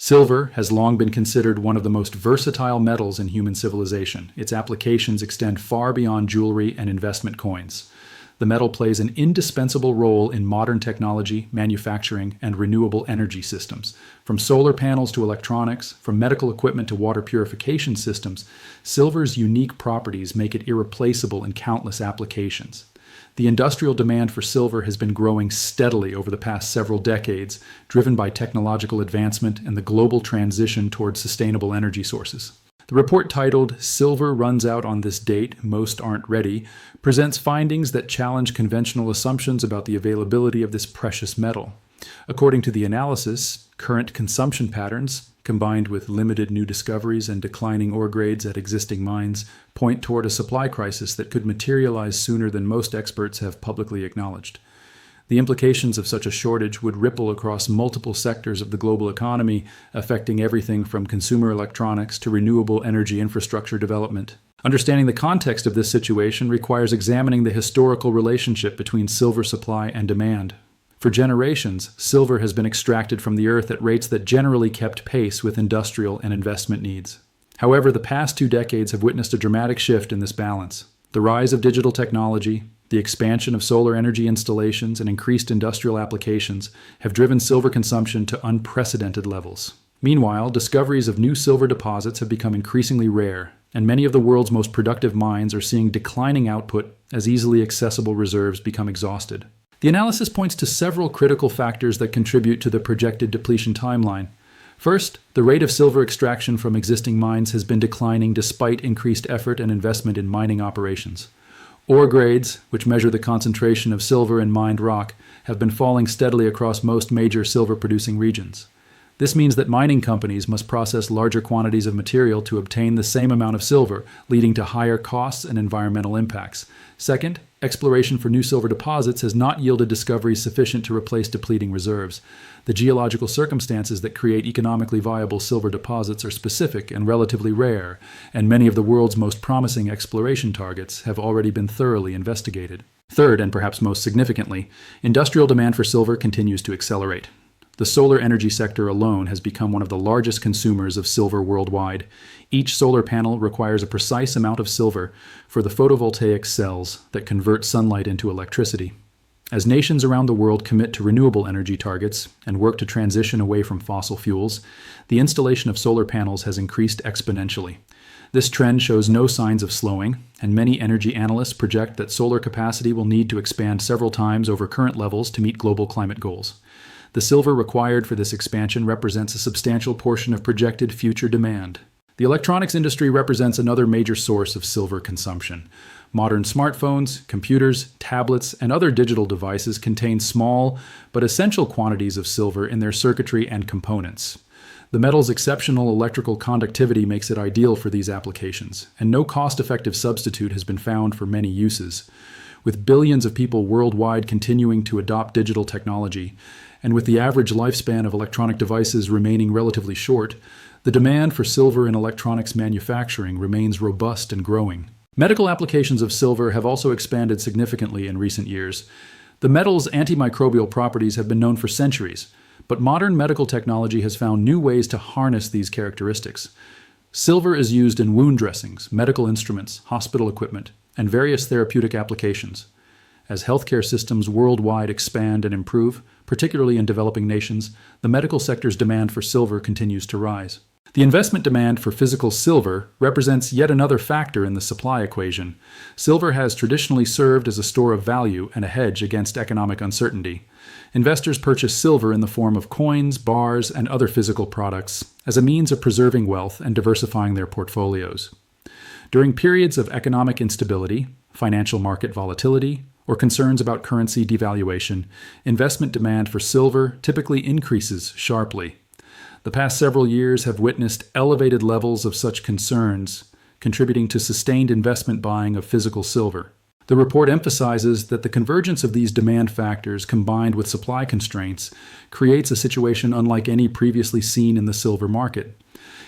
Silver has long been considered one of the most versatile metals in human civilization. Its applications extend far beyond jewelry and investment coins. The metal plays an indispensable role in modern technology, manufacturing, and renewable energy systems. From solar panels to electronics, from medical equipment to water purification systems, silver's unique properties make it irreplaceable in countless applications. The industrial demand for silver has been growing steadily over the past several decades, driven by technological advancement and the global transition towards sustainable energy sources. The report titled "Silver Runs Out on This Date, Most Aren't Ready" presents findings that challenge conventional assumptions about the availability of this precious metal. According to the analysis, current consumption patterns, combined with limited new discoveries and declining ore grades at existing mines, point toward a supply crisis that could materialize sooner than most experts have publicly acknowledged. The implications of such a shortage would ripple across multiple sectors of the global economy, affecting everything from consumer electronics to renewable energy infrastructure development. Understanding the context of this situation requires examining the historical relationship between silver supply and demand. For generations, silver has been extracted from the earth at rates that generally kept pace with industrial and investment needs. However, the past 2 decades have witnessed a dramatic shift in this balance. The rise of digital technology, the expansion of solar energy installations, and increased industrial applications have driven silver consumption to unprecedented levels. Meanwhile, discoveries of new silver deposits have become increasingly rare, and many of the world's most productive mines are seeing declining output as easily accessible reserves become exhausted. The analysis points to several critical factors that contribute to the projected depletion timeline. First, the rate of silver extraction from existing mines has been declining despite increased effort and investment in mining operations. Ore grades, which measure the concentration of silver in mined rock, have been falling steadily across most major silver-producing regions. This means that mining companies must process larger quantities of material to obtain the same amount of silver, leading to higher costs and environmental impacts. Second, exploration for new silver deposits has not yielded discoveries sufficient to replace depleting reserves. The geological circumstances that create economically viable silver deposits are specific and relatively rare, and many of the world's most promising exploration targets have already been thoroughly investigated. Third, and perhaps most significantly, industrial demand for silver continues to accelerate. The solar energy sector alone has become one of the largest consumers of silver worldwide. Each solar panel requires a precise amount of silver for the photovoltaic cells that convert sunlight into electricity. As nations around the world commit to renewable energy targets and work to transition away from fossil fuels, the installation of solar panels has increased exponentially. This trend shows no signs of slowing, and many energy analysts project that solar capacity will need to expand several times over current levels to meet global climate goals. The silver required for this expansion represents a substantial portion of projected future demand. The electronics industry represents another major source of silver consumption. Modern smartphones, computers, tablets, and other digital devices contain small but essential quantities of silver in their circuitry and components. The metal's exceptional electrical conductivity makes it ideal for these applications, and no cost-effective substitute has been found for many uses. With billions of people worldwide continuing to adopt digital technology, and with the average lifespan of electronic devices remaining relatively short, the demand for silver in electronics manufacturing remains robust and growing. Medical applications of silver have also expanded significantly in recent years. The metal's antimicrobial properties have been known for centuries, but modern medical technology has found new ways to harness these characteristics. Silver is used in wound dressings, medical instruments, hospital equipment, and various therapeutic applications. As healthcare systems worldwide expand and improve, particularly in developing nations, the medical sector's demand for silver continues to rise. The investment demand for physical silver represents yet another factor in the supply equation. Silver has traditionally served as a store of value and a hedge against economic uncertainty. Investors purchase silver in the form of coins, bars, and other physical products as a means of preserving wealth and diversifying their portfolios. During periods of economic instability, financial market volatility, or concerns about currency devaluation, investment demand for silver typically increases sharply. The past several years have witnessed elevated levels of such concerns, contributing to sustained investment buying of physical silver. The report emphasizes that the convergence of these demand factors combined with supply constraints creates a situation unlike any previously seen in the silver market.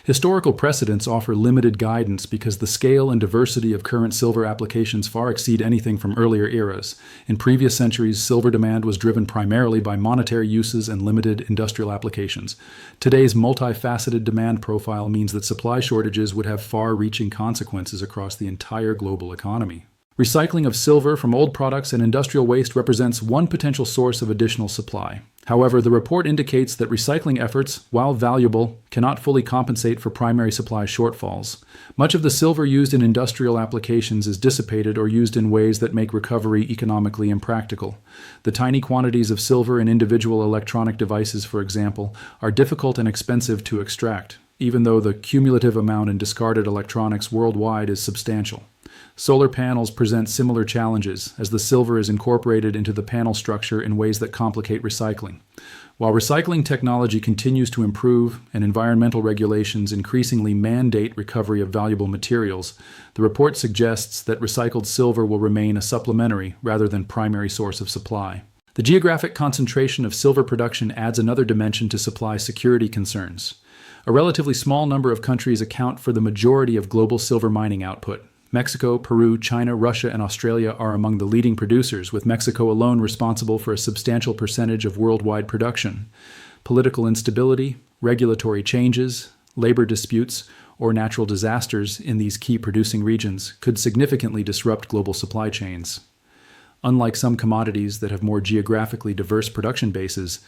Historical precedents offer limited guidance because the scale and diversity of current silver applications far exceed anything from earlier eras. In previous centuries, silver demand was driven primarily by monetary uses and limited industrial applications. Today's multifaceted demand profile means that supply shortages would have far-reaching consequences across the entire global economy. Recycling of silver from old products and industrial waste represents one potential source of additional supply. However, the report indicates that recycling efforts, while valuable, cannot fully compensate for primary supply shortfalls. Much of the silver used in industrial applications is dissipated or used in ways that make recovery economically impractical. The tiny quantities of silver in individual electronic devices, for example, are difficult and expensive to extract, even though the cumulative amount in discarded electronics worldwide is substantial. Solar panels present similar challenges, as the silver is incorporated into the panel structure in ways that complicate recycling. While recycling technology continues to improve and environmental regulations increasingly mandate recovery of valuable materials, the report suggests that recycled silver will remain a supplementary rather than primary source of supply. The geographic concentration of silver production adds another dimension to supply security concerns. A relatively small number of countries account for the majority of global silver mining output. Mexico, Peru, China, Russia, and Australia are among the leading producers, with Mexico alone responsible for a substantial percentage of worldwide production. Political instability, regulatory changes, labor disputes, or natural disasters in these key producing regions could significantly disrupt global supply chains. Unlike some commodities that have more geographically diverse production bases,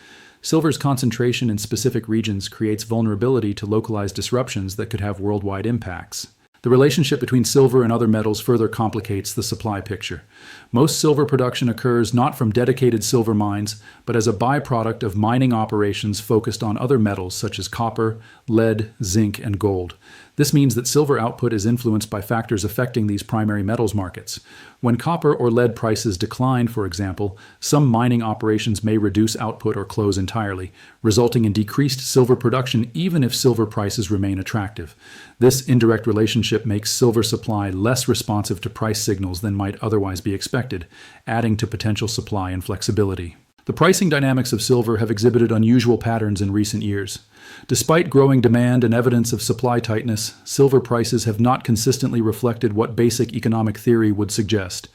silver's concentration in specific regions creates vulnerability to localized disruptions that could have worldwide impacts. The relationship between silver and other metals further complicates the supply picture. Most silver production occurs not from dedicated silver mines, but as a byproduct of mining operations focused on other metals such as copper, lead, zinc, and gold. This means that silver output is influenced by factors affecting these primary metals markets. When copper or lead prices decline, for example, some mining operations may reduce output or close entirely, resulting in decreased silver production even if silver prices remain attractive. This indirect relationship makes silver supply less responsive to price signals than might otherwise be expected, adding to potential supply inflexibility. The pricing dynamics of silver have exhibited unusual patterns in recent years. Despite growing demand and evidence of supply tightness, silver prices have not consistently reflected what basic economic theory would suggest.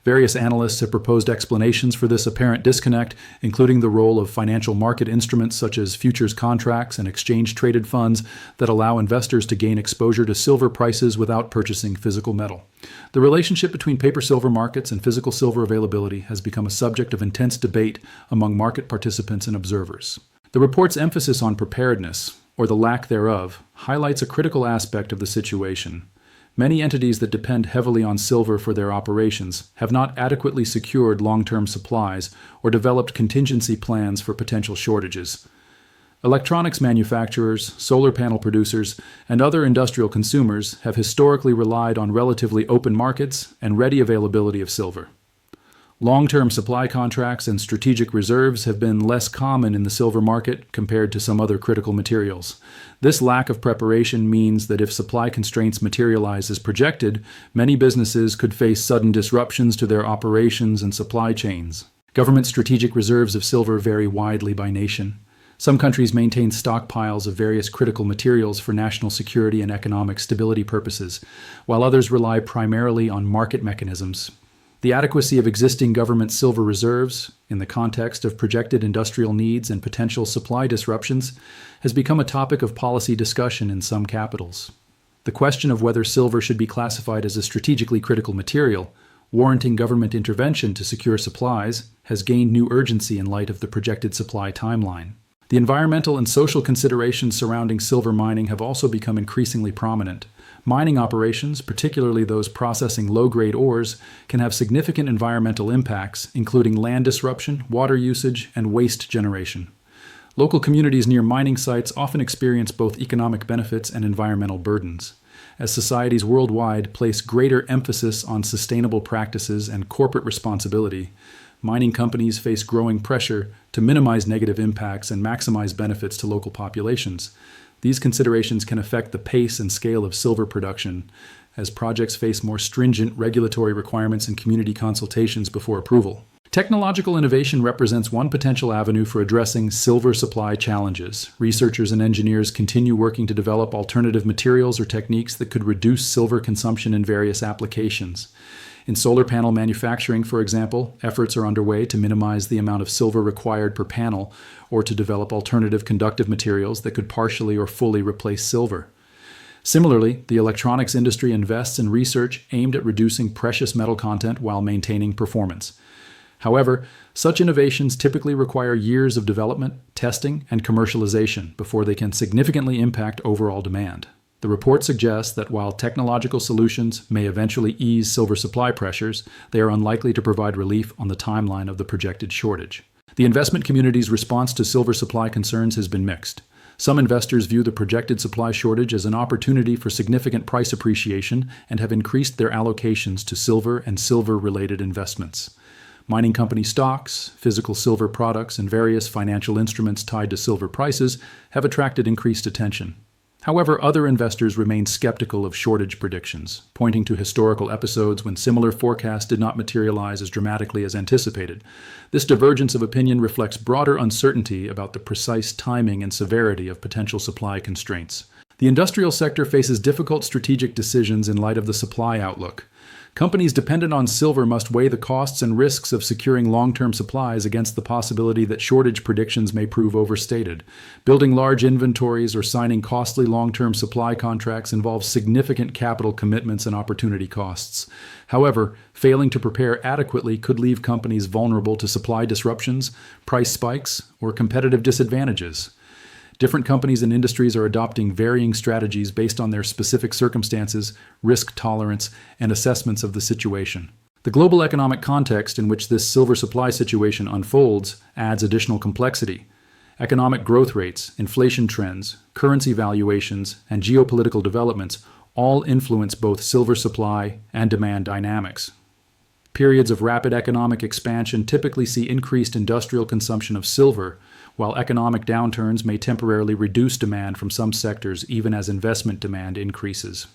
Various analysts have proposed explanations for this apparent disconnect, including the role of financial market instruments such as futures contracts and exchange-traded funds that allow investors to gain exposure to silver prices without purchasing physical metal. The relationship between paper silver markets and physical silver availability has become a subject of intense debate among market participants and observers. The report's emphasis on preparedness, or the lack thereof, highlights a critical aspect of the situation. Many entities that depend heavily on silver for their operations have not adequately secured long-term supplies or developed contingency plans for potential shortages. Electronics manufacturers, solar panel producers, and other industrial consumers have historically relied on relatively open markets and ready availability of silver. Long-term supply contracts and strategic reserves have been less common in the silver market compared to some other critical materials. This lack of preparation means that if supply constraints materialize as projected, many businesses could face sudden disruptions to their operations and supply chains. Government strategic reserves of silver vary widely by nation. Some countries maintain stockpiles of various critical materials for national security and economic stability purposes, while others rely primarily on market mechanisms. The adequacy of existing government silver reserves, in the context of projected industrial needs and potential supply disruptions, has become a topic of policy discussion in some capitals. The question of whether silver should be classified as a strategically critical material, warranting government intervention to secure supplies, has gained new urgency in light of the projected supply timeline. The environmental and social considerations surrounding silver mining have also become increasingly prominent. Mining operations, particularly those processing low-grade ores, can have significant environmental impacts, including land disruption, water usage, and waste generation. Local communities near mining sites often experience both economic benefits and environmental burdens. As societies worldwide place greater emphasis on sustainable practices and corporate responsibility, mining companies face growing pressure to minimize negative impacts and maximize benefits to local populations. These considerations can affect the pace and scale of silver production as projects face more stringent regulatory requirements and community consultations before approval. Technological innovation represents one potential avenue for addressing silver supply challenges. Researchers and engineers continue working to develop alternative materials or techniques that could reduce silver consumption in various applications. In solar panel manufacturing, for example, efforts are underway to minimize the amount of silver required per panel or to develop alternative conductive materials that could partially or fully replace silver. Similarly, the electronics industry invests in research aimed at reducing precious metal content while maintaining performance. However, such innovations typically require years of development, testing, and commercialization before they can significantly impact overall demand. The report suggests that while technological solutions may eventually ease silver supply pressures, they are unlikely to provide relief on the timeline of the projected shortage. The investment community's response to silver supply concerns has been mixed. Some investors view the projected supply shortage as an opportunity for significant price appreciation and have increased their allocations to silver and silver-related investments. Mining company stocks, physical silver products, and various financial instruments tied to silver prices have attracted increased attention. However, other investors remain skeptical of shortage predictions, pointing to historical episodes when similar forecasts did not materialize as dramatically as anticipated. This divergence of opinion reflects broader uncertainty about the precise timing and severity of potential supply constraints. The industrial sector faces difficult strategic decisions in light of the supply outlook. Companies dependent on silver must weigh the costs and risks of securing long-term supplies against the possibility that shortage predictions may prove overstated. Building large inventories or signing costly long-term supply contracts involves significant capital commitments and opportunity costs. However, failing to prepare adequately could leave companies vulnerable to supply disruptions, price spikes, or competitive disadvantages. Different companies and industries are adopting varying strategies based on their specific circumstances, risk tolerance, and assessments of the situation. The global economic context in which this silver supply situation unfolds adds additional complexity. Economic growth rates, inflation trends, currency valuations, and geopolitical developments all influence both silver supply and demand dynamics. Periods of rapid economic expansion typically see increased industrial consumption of silver, while economic downturns may temporarily reduce demand from some sectors even as investment demand increases.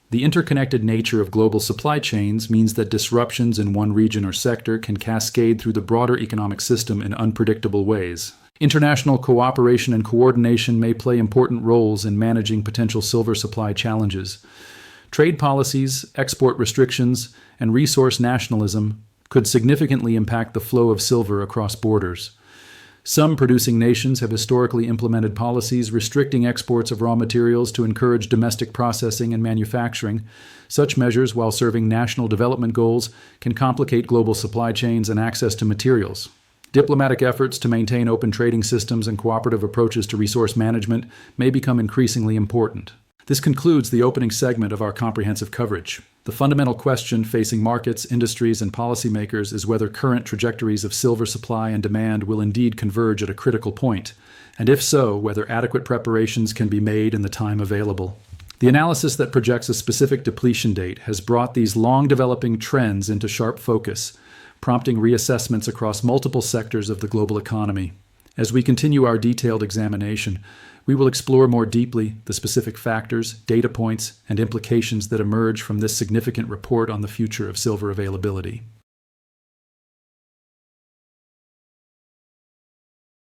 The interconnected nature of global supply chains means that disruptions in one region or sector can cascade through the broader economic system in unpredictable ways. International cooperation and coordination may play important roles in managing potential silver supply challenges. Trade policies, export restrictions, and resource nationalism could significantly impact the flow of silver across borders. Some producing nations have historically implemented policies restricting exports of raw materials to encourage domestic processing and manufacturing. Such measures, while serving national development goals, can complicate global supply chains and access to materials. Diplomatic efforts to maintain open trading systems and cooperative approaches to resource management may become increasingly important. This concludes the opening segment of our comprehensive coverage. The fundamental question facing markets, industries, and policymakers is whether current trajectories of silver supply and demand will indeed converge at a critical point, and if so, whether adequate preparations can be made in the time available. The analysis that projects a specific depletion date has brought these long-developing trends into sharp focus, prompting reassessments across multiple sectors of the global economy. As we continue our detailed examination, we will explore more deeply the specific factors, data points, and implications that emerge from this significant report on the future of silver availability.